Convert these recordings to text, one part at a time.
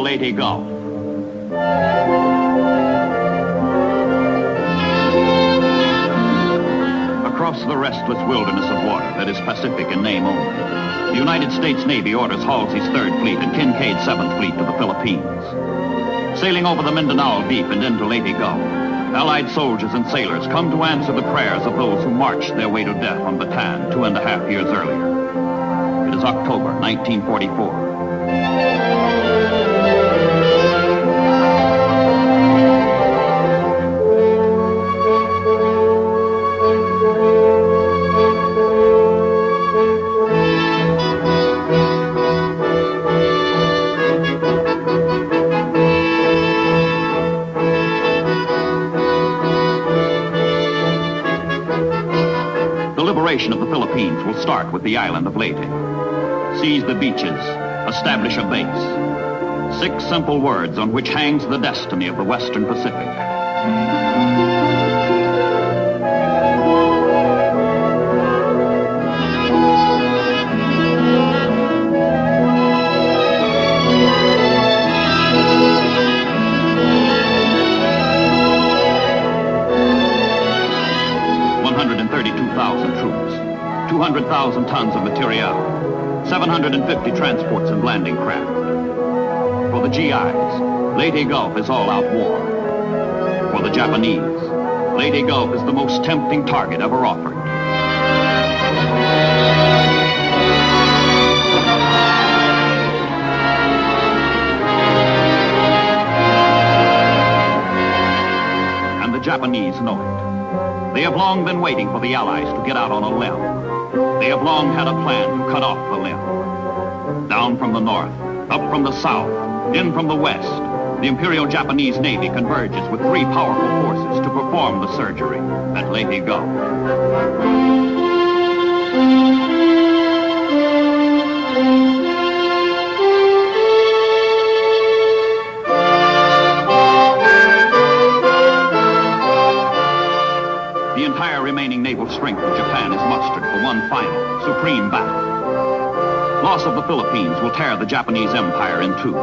Leyte Gulf. Across the restless wilderness of water that is Pacific in name only, the United States Navy orders Halsey's 3rd Fleet and Kincaid's 7th Fleet to the Philippines. Sailing over the Mindanao Deep and into Leyte Gulf, Allied soldiers and sailors come to answer the prayers of those who marched their way to death on Bataan 2.5 years earlier. It is October 1944. The liberation of the Philippines will start with the island of Leyte. Seize the beaches, establish a base. 6 simple words on which hangs the destiny of the Western Pacific. Troops, 200,000 tons of material, 750 transports and landing craft. For the GIs, Leyte Gulf is all-out war. For the Japanese, Leyte Gulf is the most tempting target ever offered. And the Japanese know it. They have long been waiting for the Allies to get out on a limb. They have long had a plan to cut off the limb. Down from the north, up from the south, in from the west, the Imperial Japanese Navy converges with 3 powerful forces to perform the surgery at Leyte Gulf. The entire remaining naval strength of Japan is mustered for one final, supreme battle. Loss of the Philippines will tear the Japanese empire in two,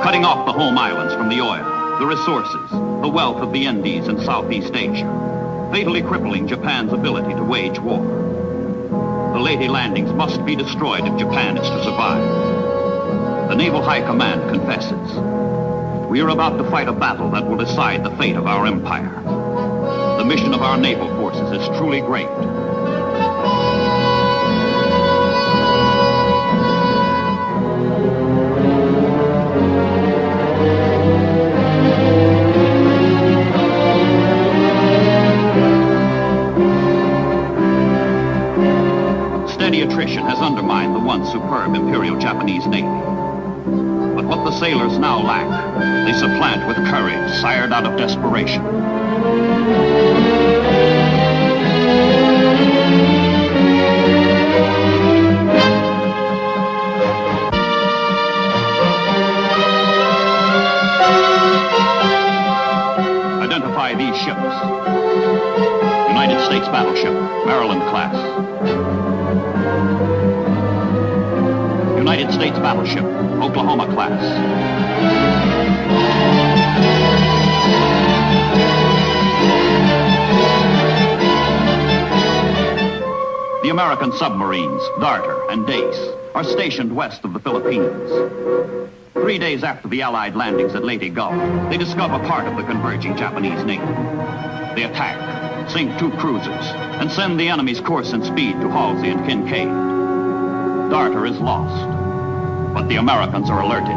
cutting off the home islands from the oil, the resources, the wealth of the Indies and Southeast Asia, fatally crippling Japan's ability to wage war. The Leyte landings must be destroyed if Japan is to survive. The Naval High Command confesses. We are about to fight a battle that will decide the fate of our empire. The mission of our naval forces is truly great. Steady attrition has undermined the once superb Imperial Japanese Navy. But what the sailors now lack, they supplant with courage sired out of desperation. Identify these ships. United States battleship, Maryland class. United States battleship, Oklahoma class. The American submarines, Darter and Dace, are stationed west of the Philippines. 3 days after the Allied landings at Leyte Gulf, they discover part of the converging Japanese Navy. They attack, sink 2 cruisers, and send the enemy's course and speed to Halsey and Kincaid. Darter is lost, but the Americans are alerted.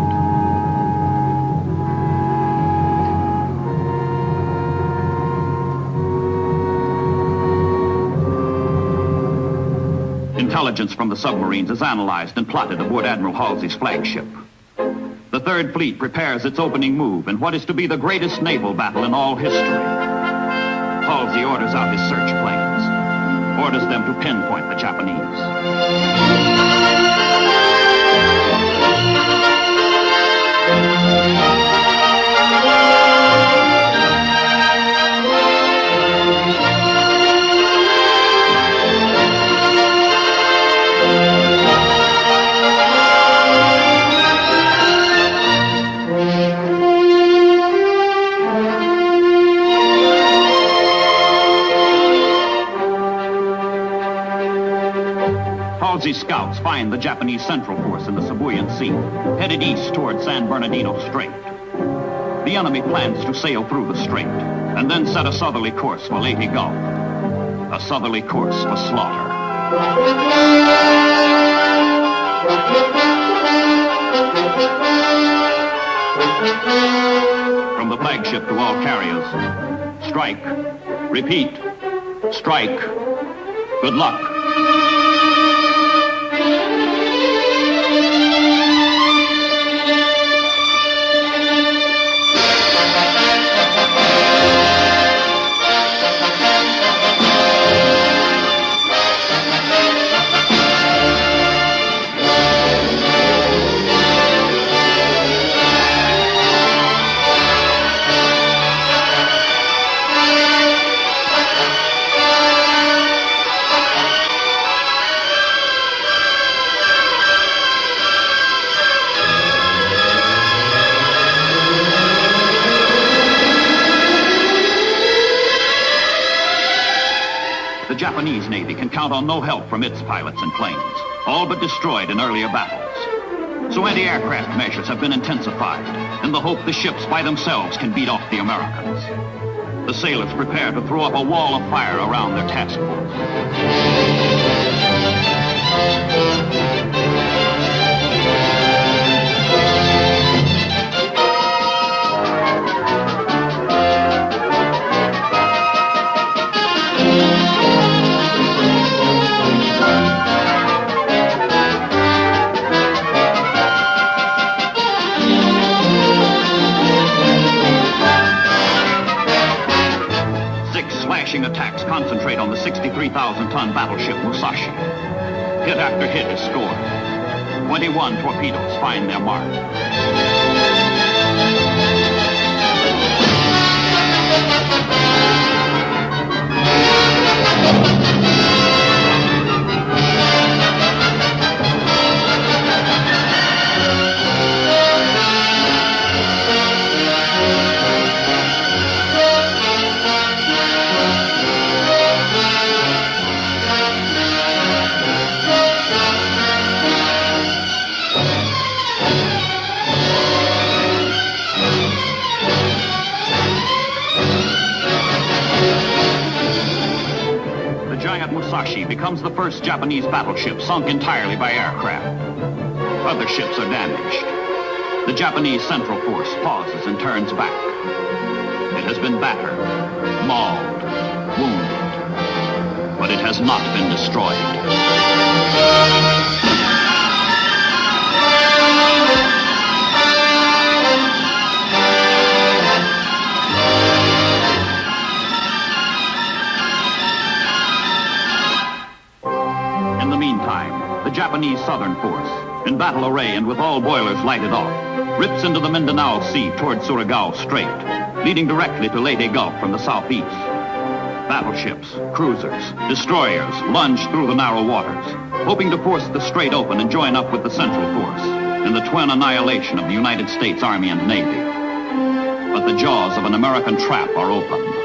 Intelligence from the submarines is analyzed and plotted aboard Admiral Halsey's flagship. The 3rd Fleet prepares its opening move in what is to be the greatest naval battle in all history. Halsey orders out his search planes, orders them to pinpoint the Japanese. Nazi scouts find the Japanese Central Force in the Sibuyan Sea, headed east toward San Bernardino Strait. The enemy plans to sail through the strait and then set a southerly course for Leyte Gulf. A southerly course for slaughter. From the flagship to all carriers, strike. Repeat, strike. Good luck. The Japanese Navy can count on no help from its pilots and planes, all but destroyed in earlier battles. So anti-aircraft measures have been intensified in the hope the ships by themselves can beat off the Americans. The sailors prepare to throw up a wall of fire around their task force. 6 slashing attacks concentrate on the 63,000-ton battleship Musashi. Hit after hit is scored. 21 torpedoes find their mark. Musashi becomes the first Japanese battleship sunk entirely by aircraft. Other ships are damaged. The Japanese Central Force pauses and turns back. It has been battered, mauled, wounded, but it has not been destroyed. The Japanese Southern Force, in battle array and with all boilers lighted off, rips into the Mindanao Sea toward Surigao Strait, leading directly to Leyte Gulf from the southeast. Battleships, cruisers, destroyers lunge through the narrow waters, hoping to force the strait open and join up with the Central Force in the twin annihilation of the United States Army and Navy. But the jaws of an American trap are open.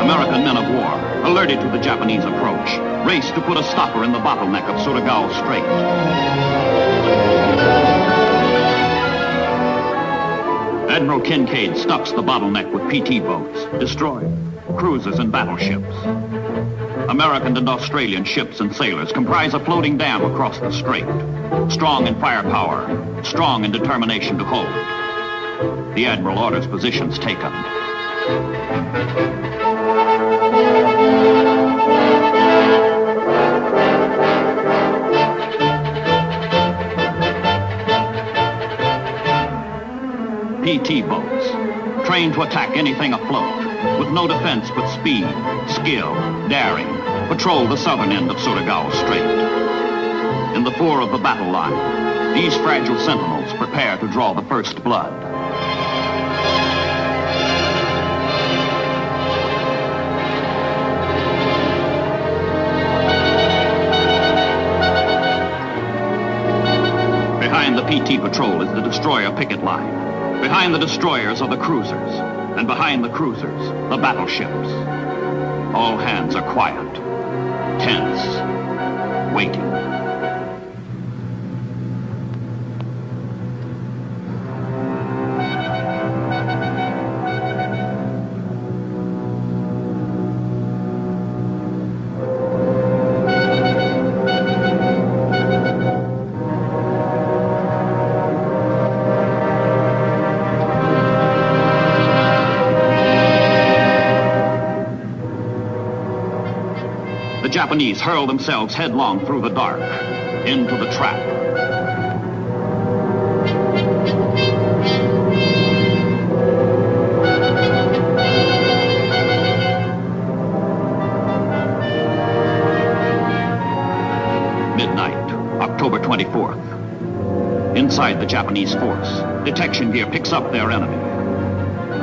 American men of war, alerted to the Japanese approach, race to put a stopper in the bottleneck of Surigao Strait. Admiral Kincaid stuffs the bottleneck with PT boats, destroyers, cruisers, and battleships. American and Australian ships and sailors comprise a floating dam across the strait, strong in firepower, strong in determination to hold. The Admiral orders positions taken. PT boats, trained to attack anything afloat, with no defense but speed, skill, daring, patrol the southern end of Surigao Strait. In the fore of the battle line, these fragile sentinels prepare to draw the first blood. Behind the PT patrol is the destroyer picket line. Behind the destroyers are the cruisers. And behind the cruisers, the battleships. All hands are quiet, tense, waiting. The Japanese hurl themselves headlong through the dark, into the trap. Midnight, October 24th. Inside the Japanese force, detection gear picks up their enemy.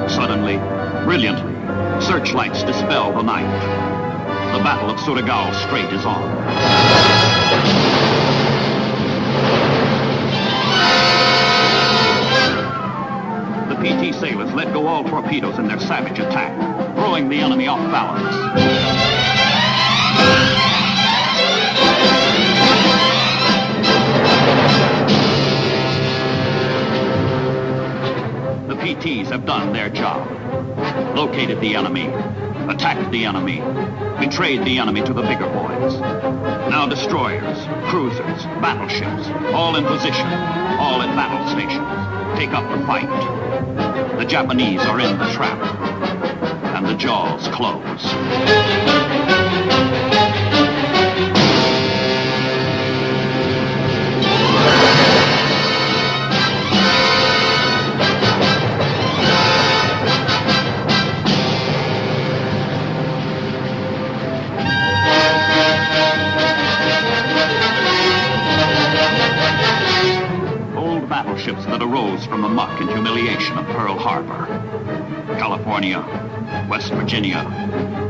Suddenly, brilliantly, searchlights dispel the night. The Battle of Surigao Strait is on. The PT sailors let go all torpedoes in their savage attack, throwing the enemy off balance. The PTs have done their job. Located the enemy, attacked the enemy, betrayed the enemy to the bigger boys. Now destroyers, cruisers, battleships, all in position, all at battle stations, take up the fight. The Japanese are in the trap, and the jaws close. Battleships that arose from the muck and humiliation of Pearl Harbor. California, West Virginia,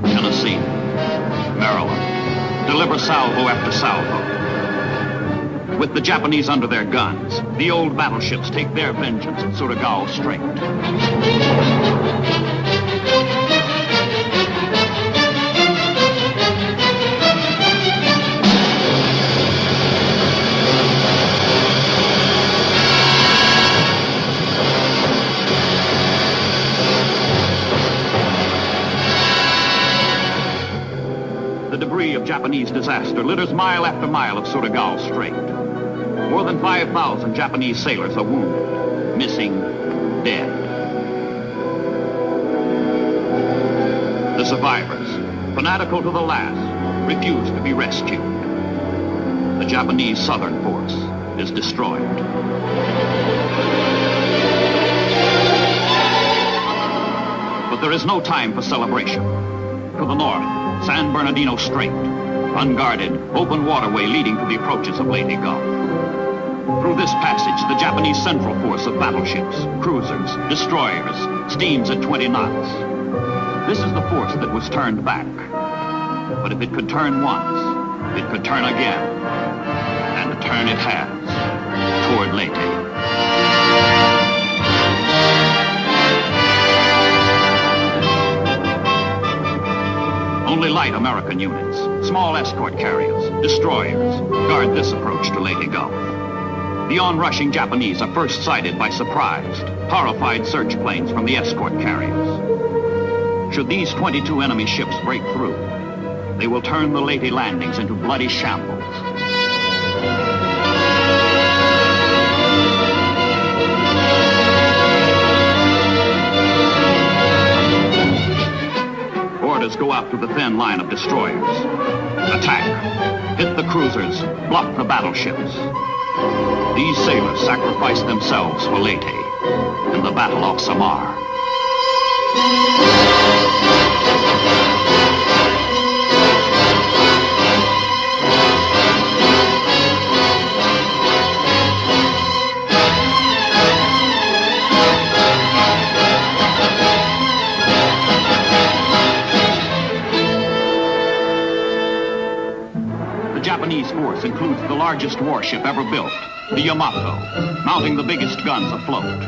Tennessee, Maryland, deliver salvo after salvo. With the Japanese under their guns, the old battleships take their vengeance at Surigao Strait. The debris of Japanese disaster litters mile after mile of Surigao Strait. More than 5,000 Japanese sailors are wounded, missing, dead. The survivors, fanatical to the last, refuse to be rescued. The Japanese southern force is destroyed. But there is no time for celebration. To the north, San Bernardino Strait, unguarded, open waterway leading to the approaches of Leyte Gulf. Through this passage, the Japanese central force of battleships, cruisers, destroyers, steams at 20 knots. This is the force that was turned back. But if it could turn once, it could turn again. And turn it has, toward Leyte. Only light American units, small escort carriers, destroyers, guard this approach to Leyte Gulf. The onrushing Japanese are first sighted by surprised, horrified search planes from the escort carriers. Should these 22 enemy ships break through, they will turn the Leyte landings into bloody shambles. Orders go out to the thin line of destroyers. Attack. Hit the cruisers. Block the battleships. These sailors sacrificed themselves for Leyte in the Battle of Samar. Japanese force includes the largest warship ever built, the Yamato, mounting the biggest guns afloat.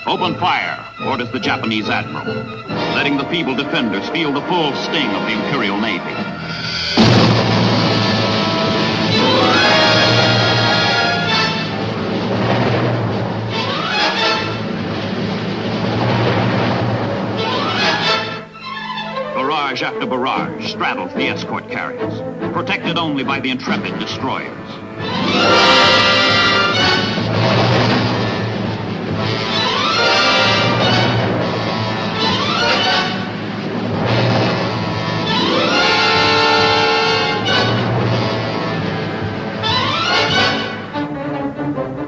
"Open fire," orders the Japanese admiral, letting the feeble defenders feel the full sting of the Imperial Navy. Barrage after barrage straddles the escort carriers, protected only by the intrepid destroyers.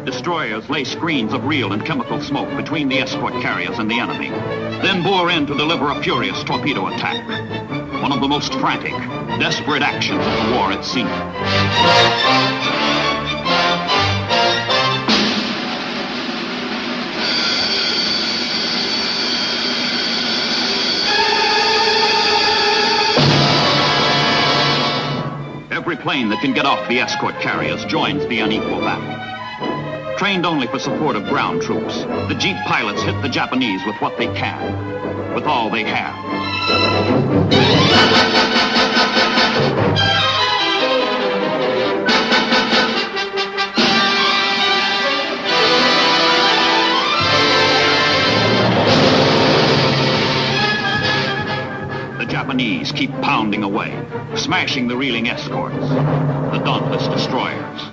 Destroyers lay screens of real and chemical smoke between the escort carriers and the enemy, then bore in to deliver a furious torpedo attack. One of the most frantic, desperate actions of the war at sea. Every plane that can get off the escort carriers joins the unequal battle. Trained only for support of ground troops, the jeep pilots hit the Japanese with what they can, with all they have. The Japanese keep pounding away, smashing the reeling escorts, the dauntless destroyers.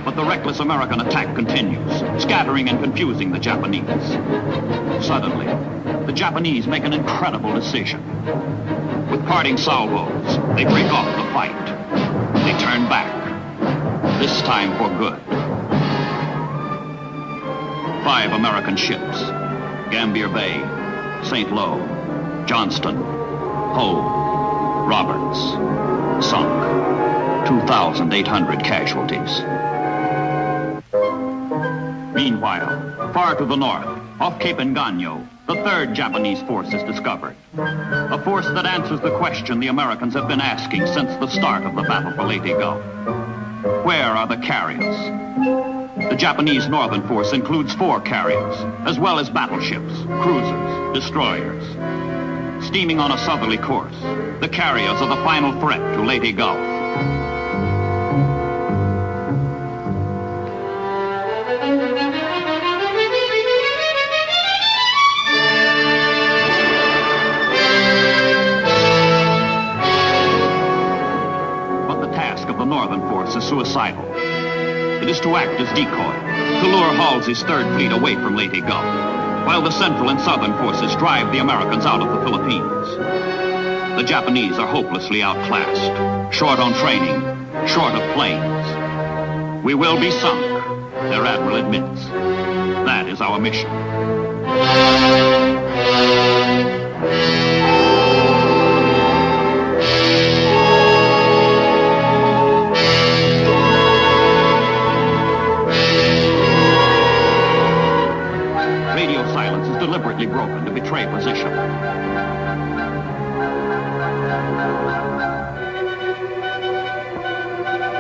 But the reckless American attack continues, scattering and confusing the Japanese. Suddenly, the Japanese make an incredible decision. With parting salvos, they break off the fight. They turn back, this time for good. 5 American ships, Gambier Bay, St. Lo, Johnston, Hull, Roberts, sunk. 2,800 casualties. Meanwhile, far to the north, off Cape Engano, the 3rd Japanese force is discovered. A force that answers the question the Americans have been asking since the start of the battle for Leyte Gulf. Where are the carriers? The Japanese northern force includes 4 carriers, as well as battleships, cruisers, destroyers. Steaming on a southerly course, the carriers are the final threat to Leyte Gulf. But the task of the northern force is suicidal. It is to act as decoy, to lure Halsey's 3rd Fleet away from Leyte Gulf, while the central and southern forces drive the Americans out of the Philippines. The Japanese are hopelessly outclassed, short on training, short of planes. We will be sunk, their admiral admits. That is our mission. Deliberately broken to betray position.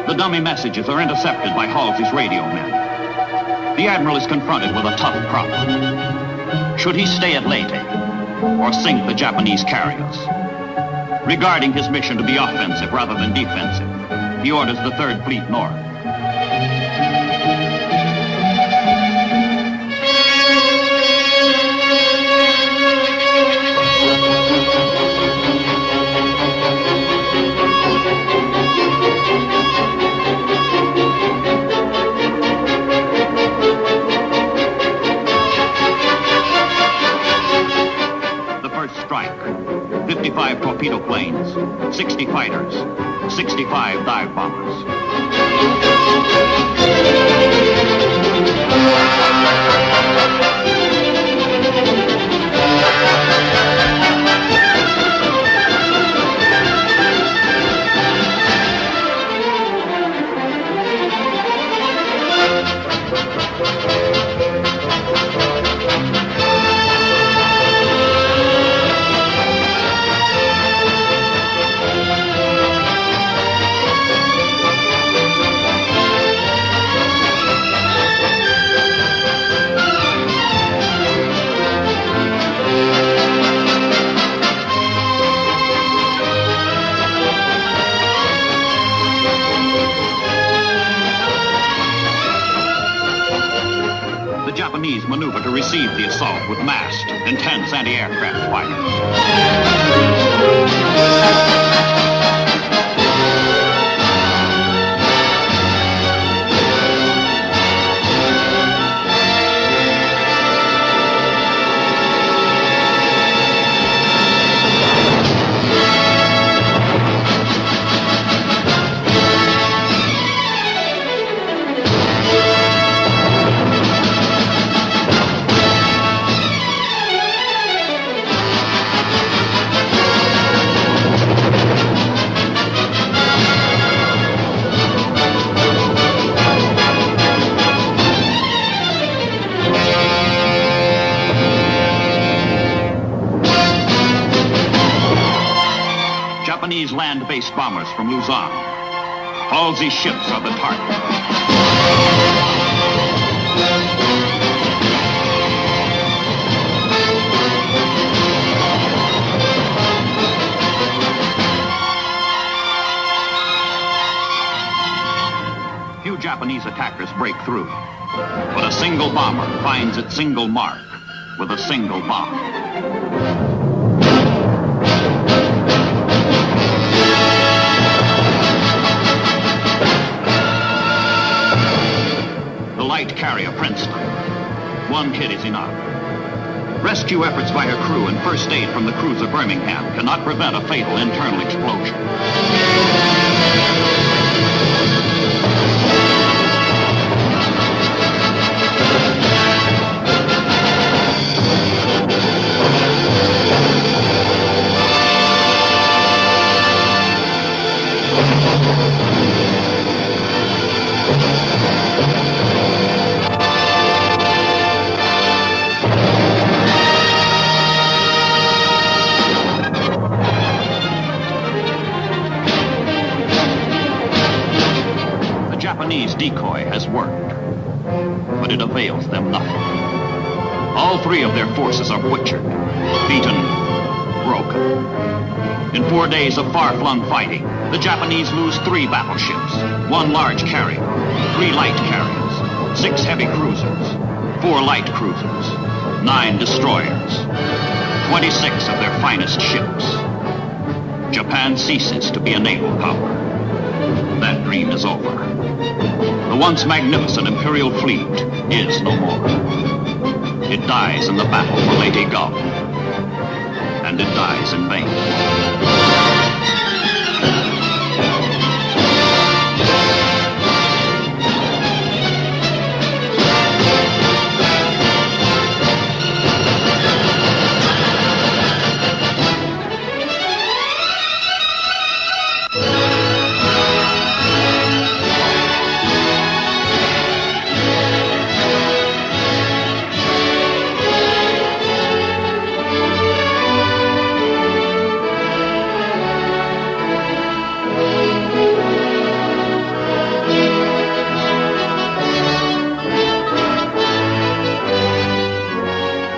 The dummy messages are intercepted by Halsey's radio men. The admiral is confronted with a tough problem. Should he stay at Leyte or sink the Japanese carriers? Regarding his mission to be offensive rather than defensive, he orders the 3rd Fleet north. The first strike, 55 torpedo planes, 60 fighters, 65 dive bombers. Japanese maneuver to receive the assault with massed, intense anti-aircraft fire. Japanese land-based bombers from Luzon. Halsey's ships are the target. Few Japanese attackers break through, but a single bomber finds its single mark with a single bomb. Light carrier Princeton. One kid is enough. Rescue efforts by her crew and first aid from the cruiser Birmingham cannot prevent a fatal internal explosion. Japanese decoy has worked, but it avails them nothing. All three of their forces are butchered, beaten, broken. In 4 days of far-flung fighting, the Japanese lose 3 battleships, 1 large carrier, 3 light carriers, 6 heavy cruisers, 4 light cruisers, 9 destroyers, 26 of their finest ships. Japan ceases to be a naval power. That dream is over. The once magnificent imperial fleet is no more. It dies in the battle for Leyte Gulf, and it dies in vain.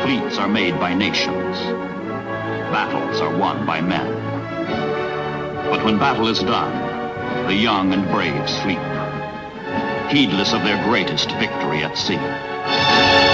Fleets are made by nations. Battles are won by men. But when battle is done, the young and brave sleep, heedless of their greatest victory at sea.